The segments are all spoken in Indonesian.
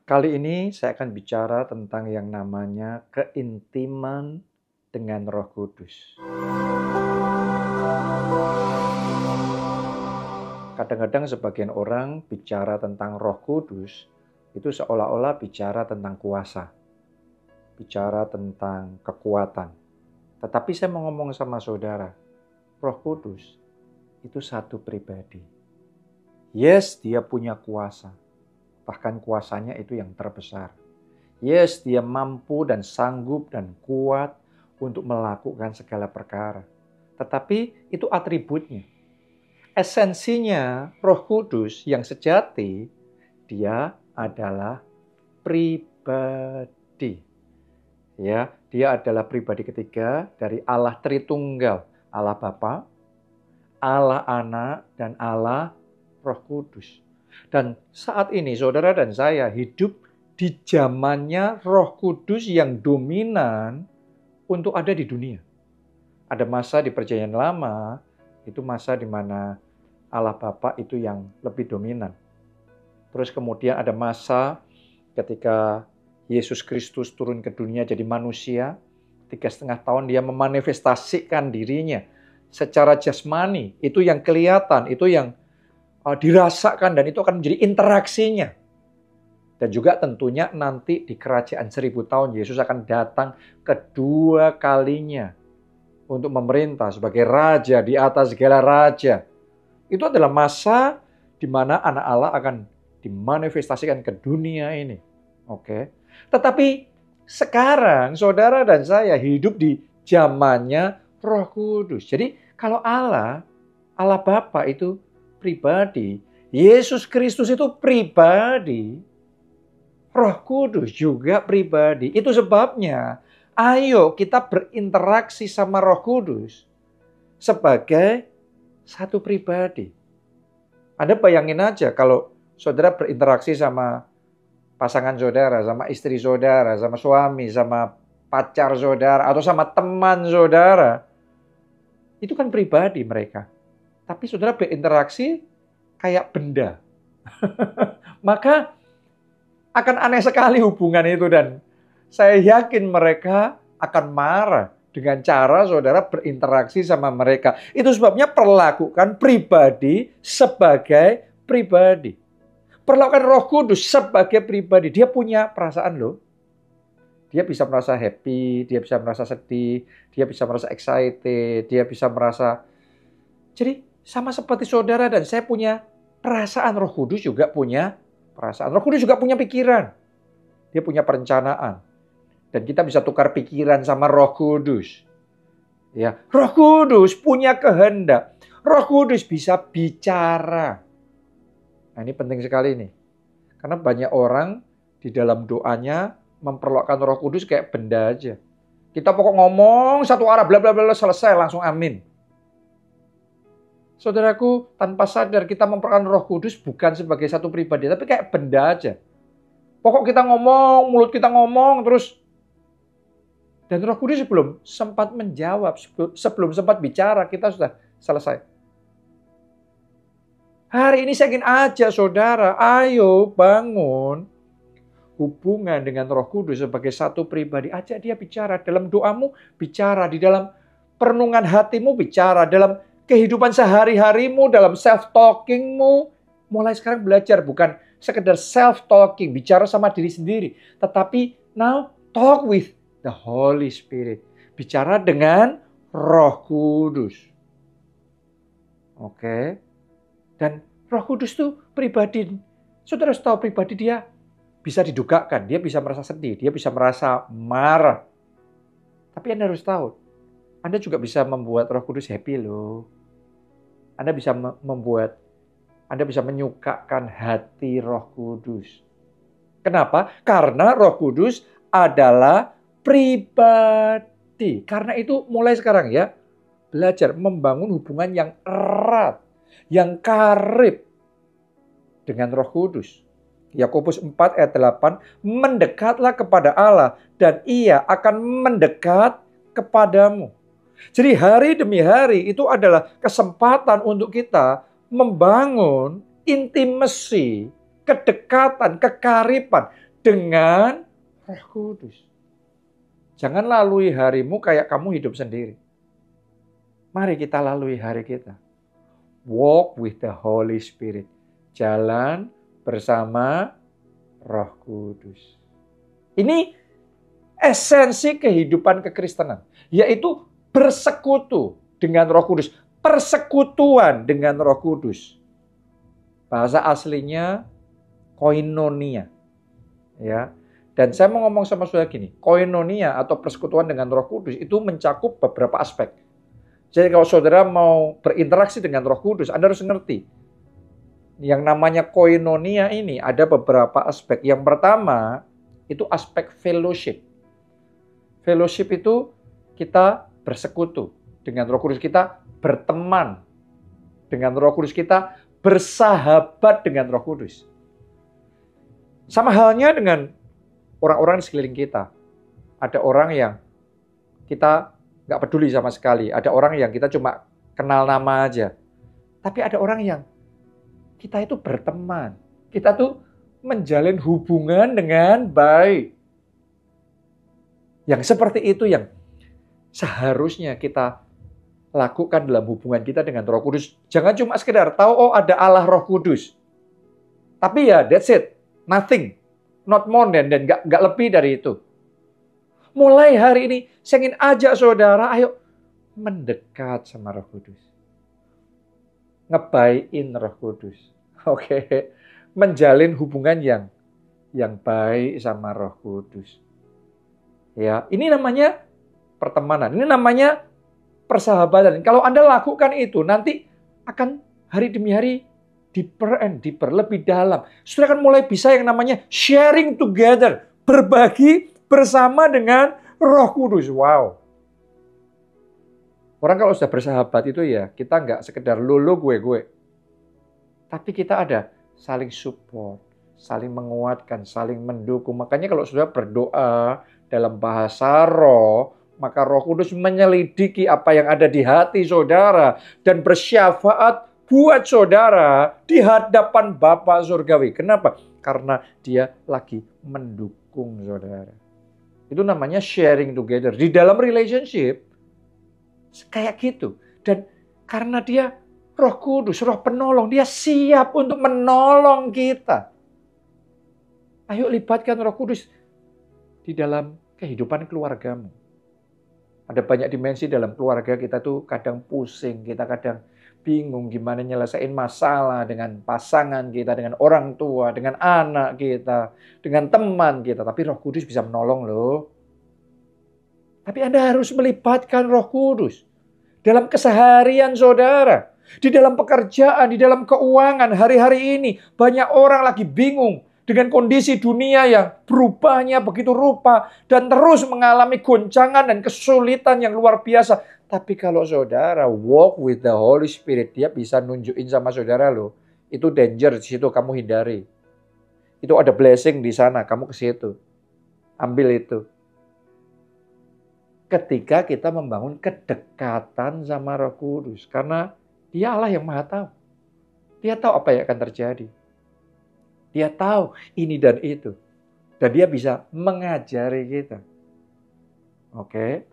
Kali ini saya akan bicara tentang yang namanya keintiman dengan Roh Kudus. Kadang-kadang sebagian orang bicara tentang Roh Kudus itu seolah-olah bicara tentang kuasa, bicara tentang kekuatan. Tetapi saya mau ngomong sama saudara, Roh Kudus itu satu pribadi. Yes, dia punya kuasa. Bahkan kuasanya itu yang terbesar. Yes, dia mampu dan sanggup dan kuat untuk melakukan segala perkara. Tetapi itu atributnya. Esensinya Roh Kudus yang sejati, dia adalah pribadi. Ya, dia adalah pribadi ketiga dari Allah Tritunggal, Allah Bapa, Allah Anak, dan Allah Roh Kudus. Dan saat ini saudara dan saya hidup di zamannya Roh Kudus yang dominan untuk ada di dunia. Ada masa di Perjanjian Lama, itu masa di mana Allah Bapa itu yang lebih dominan. Terus kemudian ada masa ketika Yesus Kristus turun ke dunia jadi manusia, 3,5 tahun dia memanifestasikan dirinya secara jasmani. Itu yang kelihatan, itu yang dirasakan, dan itu akan menjadi interaksinya. Dan juga tentunya nanti di kerajaan 1000 tahun Yesus akan datang kedua kalinya untuk memerintah sebagai raja di atas segala raja. Itu adalah masa di mana anak Allah akan dimanifestasikan ke dunia ini. Oke. Tetapi sekarang saudara dan saya hidup di zamannya Roh Kudus. Jadi kalau Allah Bapa itu pribadi, Yesus Kristus itu pribadi, Roh Kudus juga pribadi. Itu sebabnya ayo kita berinteraksi sama Roh Kudus sebagai satu pribadi. Anda bayangin aja kalau saudara berinteraksi sama pasangan saudara, sama istri saudara, sama suami, sama pacar saudara, atau sama teman saudara. Itu kan pribadi mereka. Tapi saudara berinteraksi kayak benda. Maka akan aneh sekali hubungan itu, dan saya yakin mereka akan marah dengan cara saudara berinteraksi sama mereka. Itu sebabnya perlakukan pribadi sebagai pribadi. Perlakukan Roh Kudus sebagai pribadi. Dia punya perasaan loh. Dia bisa merasa happy, dia bisa merasa sedih, dia bisa merasa excited, dia bisa merasa... Jadi sama seperti saudara dan saya punya perasaan, Roh Kudus juga punya perasaan. Roh Kudus juga punya pikiran. Dia punya perencanaan. Dan kita bisa tukar pikiran sama Roh Kudus. Ya, Roh Kudus punya kehendak. Roh Kudus bisa bicara. Nah, ini penting sekali nih. Karena banyak orang di dalam doanya memperlakukan Roh Kudus kayak benda aja. Kita pokok ngomong satu arah bla bla bla selesai langsung amin. Saudaraku, tanpa sadar kita memperlakukan Roh Kudus bukan sebagai satu pribadi, tapi kayak benda aja. Pokok kita ngomong, mulut kita ngomong terus. Dan Roh Kudus sebelum sempat menjawab, sebelum sempat bicara, kita sudah selesai. Hari ini saya ingin ajak saudara, ayo bangun hubungan dengan Roh Kudus sebagai satu pribadi. Ajak dia bicara dalam doamu, bicara di dalam perenungan hatimu, bicara dalam kehidupan sehari-harimu, dalam self-talkingmu. Mulai sekarang belajar bukan sekedar self-talking, bicara sama diri sendiri. Tetapi now talk with the Holy Spirit. Bicara dengan Roh Kudus. Oke. Dan Roh Kudus itu pribadi. Saudara tahu pribadi dia bisa didugakan. Dia bisa merasa sedih. Dia bisa merasa marah. Tapi Anda harus tahu. Anda juga bisa membuat Roh Kudus happy loh. Anda bisa Anda bisa menyukakan hati Roh Kudus. Kenapa? Karena Roh Kudus adalah pribadi. Karena itu mulai sekarang ya, belajar membangun hubungan yang erat, yang karib dengan Roh Kudus. Yakobus 4 ayat 8, mendekatlah kepada Allah dan Ia akan mendekat kepadamu. Jadi hari demi hari itu adalah kesempatan untuk kita membangun intimasi, kedekatan, kekariban dengan Roh Kudus. Jangan lalui harimu kayak kamu hidup sendiri. Mari kita lalui hari kita. Walk with the Holy Spirit. Jalan bersama Roh Kudus. Ini esensi kehidupan kekristenan, yaitu bersekutu dengan Roh Kudus, persekutuan dengan Roh Kudus. Bahasa aslinya koinonia. Ya. Dan saya mau ngomong sama saudara gini, koinonia atau persekutuan dengan Roh Kudus itu mencakup beberapa aspek. Jadi kalau saudara mau berinteraksi dengan Roh Kudus, Anda harus ngerti. Yang namanya koinonia ini ada beberapa aspek. Yang pertama, itu aspek fellowship. Fellowship itu kita bersekutu dengan Roh Kudus, kita berteman dengan Roh Kudus, kita bersahabat dengan Roh Kudus. Sama halnya dengan orang-orang di sekeliling kita. Ada orang yang kita nggak peduli sama sekali. Ada orang yang kita cuma kenal nama aja. Tapi ada orang yang kita itu berteman. Kita tuh menjalin hubungan dengan baik. Yang seperti itu yang seharusnya kita lakukan dalam hubungan kita dengan Roh Kudus. Jangan cuma sekedar tahu, oh ada Allah Roh Kudus. Tapi ya that's it. Nothing. Not more than, dan gak lebih dari itu. Mulai hari ini, saya ingin ajak saudara, ayo mendekat sama Roh Kudus. Ngebaikin Roh Kudus. Oke. Menjalin hubungan yang baik sama Roh Kudus. Ya, ini namanya pertemanan. Ini namanya persahabatan. Kalau Anda lakukan itu, nanti akan hari demi hari deeper and deeper, lebih dalam. Saudara akan mulai bisa yang namanya sharing together, berbagi bersama dengan Roh Kudus. Wow. Orang kalau sudah bersahabat itu ya, kita nggak sekedar lo gue. Tapi kita ada saling support, saling menguatkan, saling mendukung. Makanya kalau saudara berdoa dalam bahasa roh, maka Roh Kudus menyelidiki apa yang ada di hati saudara dan bersyafaat buat saudara di hadapan Bapa Surgawi. Kenapa? Karena dia lagi mendukung saudara. Itu namanya sharing together. Di dalam relationship, kayak gitu. Dan karena dia Roh Kudus, Roh penolong, dia siap untuk menolong kita. Ayo libatkan Roh Kudus di dalam kehidupan keluargamu. Ada banyak dimensi dalam keluarga kita tuh kadang pusing, kita kadang bingung gimana nyelesain masalah dengan pasangan kita, dengan orang tua, dengan anak kita, dengan teman kita. Tapi Roh Kudus bisa menolong loh. Tapi Anda harus melibatkan Roh Kudus dalam keseharian saudara. Di dalam pekerjaan, di dalam keuangan hari-hari ini. Banyak orang lagi bingung dengan kondisi dunia yang berubahnya begitu rupa. Dan terus mengalami goncangan dan kesulitan yang luar biasa. Tapi kalau saudara walk with the Holy Spirit, dia bisa nunjukin sama saudara loh. Itu danger di situ, kamu hindari. Itu ada blessing di sana, kamu ke situ. Ambil itu. Ketika kita membangun kedekatan sama Roh Kudus. Karena dia Allah yang Maha Tahu. Dia tahu apa yang akan terjadi. Dia tahu ini dan itu. Dan dia bisa mengajari kita. Oke.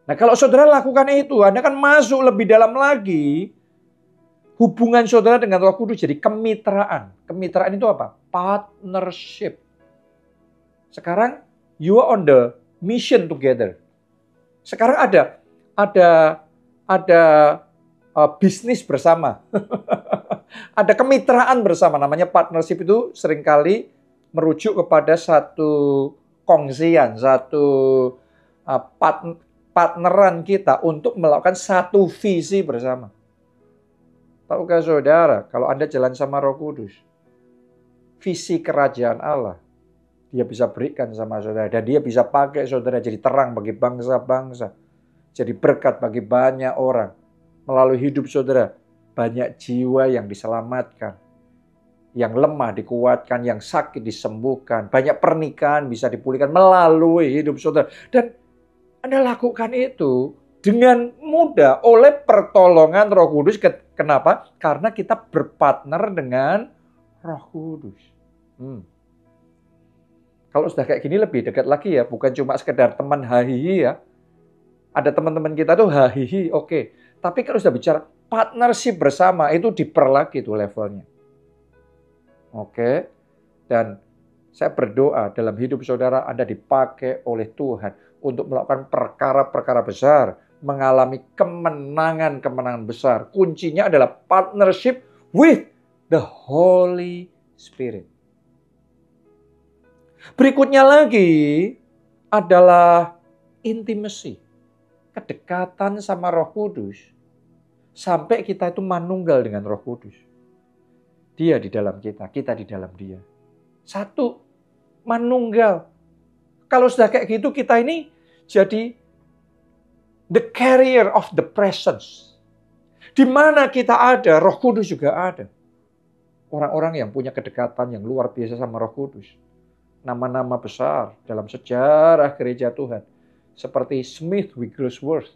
Nah kalau saudara lakukan itu, Anda akan masuk lebih dalam lagi. Hubungan saudara dengan Roh Kudus jadi kemitraan. Kemitraan itu apa? Partnership. Sekarang you are on the mission together. Sekarang ada bisnis bersama. Ada kemitraan bersama. Namanya partnership itu seringkali merujuk kepada satu kongsian, satu partneran kita untuk melakukan satu visi bersama. Tahukah saudara, kalau Anda jalan sama Roh Kudus, visi kerajaan Allah, dia bisa berikan sama saudara. Dan dia bisa pakai saudara jadi terang bagi bangsa-bangsa. Jadi berkat bagi banyak orang. Melalui hidup saudara, banyak jiwa yang diselamatkan. Yang lemah dikuatkan, yang sakit disembuhkan. Banyak pernikahan bisa dipulihkan melalui hidup saudara. Dan Anda lakukan itu dengan mudah oleh pertolongan Roh Kudus. Kenapa? Karena kita berpartner dengan Roh Kudus. Kalau sudah kayak gini lebih dekat lagi ya, bukan cuma sekedar teman hahihi ya. Ada teman-teman kita tuh hahihi, oke. Tapi kalau sudah bicara partnership bersama, itu diper lagi tuh levelnya. Oke. Dan saya berdoa dalam hidup saudara Anda dipakai oleh Tuhan untuk melakukan perkara-perkara besar, mengalami kemenangan-kemenangan besar. Kuncinya adalah partnership with the Holy Spirit. Berikutnya lagi adalah intimacy, kedekatan sama Roh Kudus. Sampai kita itu manunggal dengan Roh Kudus. Dia di dalam kita di dalam dia. Satu, manunggal. Kalau sudah kayak gitu, kita ini jadi the carrier of the presence. Di mana kita ada, Roh Kudus juga ada. Orang-orang yang punya kedekatan yang luar biasa sama Roh Kudus. Nama-nama besar dalam sejarah gereja Tuhan. Seperti Smith Wigglesworth.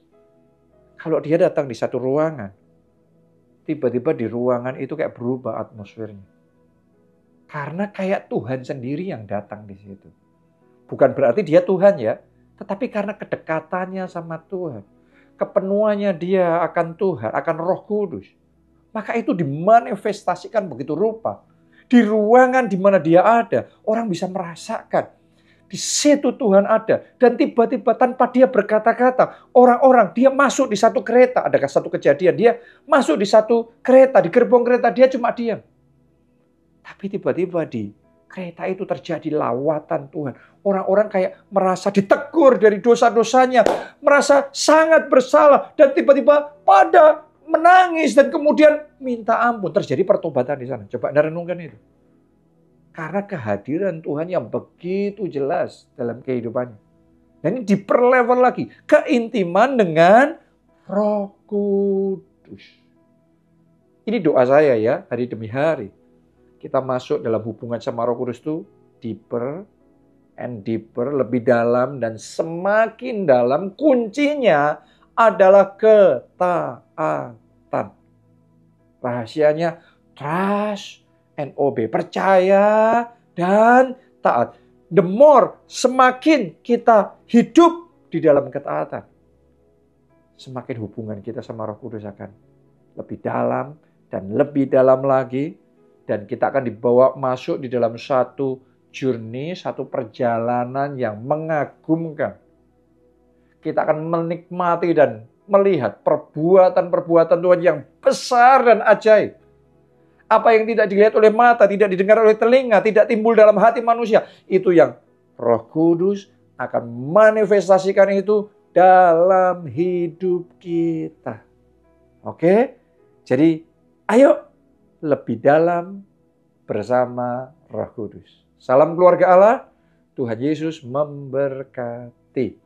Kalau dia datang di satu ruangan, tiba-tiba di ruangan itu kayak berubah atmosfernya. Karena kayak Tuhan sendiri yang datang di situ. Bukan berarti dia Tuhan ya, tetapi karena kedekatannya sama Tuhan. Kepenuhannya dia akan Tuhan, akan Roh Kudus. Maka itu dimanifestasikan begitu rupa. Di ruangan di mana dia ada, orang bisa merasakan. Di situ Tuhan ada. Dan tiba-tiba tanpa dia berkata-kata, orang-orang dia masuk di satu kereta. Adakah satu kejadian, dia masuk di satu kereta, di gerbong kereta, dia cuma diam. Tapi tiba-tiba di kereta itu terjadi lawatan Tuhan. Orang-orang kayak merasa ditegur dari dosa-dosanya. Merasa sangat bersalah. Dan tiba-tiba pada menangis dan kemudian minta ampun. Terjadi pertobatan di sana. Coba Anda renungkan itu. Karena kehadiran Tuhan yang begitu jelas dalam kehidupannya. Dan ini diperlevel lagi. Keintiman dengan Roh Kudus. Ini doa saya ya, hari demi hari. Kita masuk dalam hubungan sama Roh Kudus itu deeper and deeper, lebih dalam dan semakin dalam. Kuncinya adalah ketaatan. Rahasianya trust and obey. Percaya dan taat. The more, semakin kita hidup di dalam ketaatan, semakin hubungan kita sama Roh Kudus akan lebih dalam dan lebih dalam lagi. Dan kita akan dibawa masuk di dalam satu journey, satu perjalanan yang mengagumkan. Kita akan menikmati dan melihat perbuatan-perbuatan Tuhan yang besar dan ajaib. Apa yang tidak dilihat oleh mata, tidak didengar oleh telinga, tidak timbul dalam hati manusia. Itu yang Roh Kudus akan manifestasikan itu dalam hidup kita. Oke? Jadi, ayo lebih dalam bersama Roh Kudus. Salam keluarga Allah. Tuhan Yesus memberkati.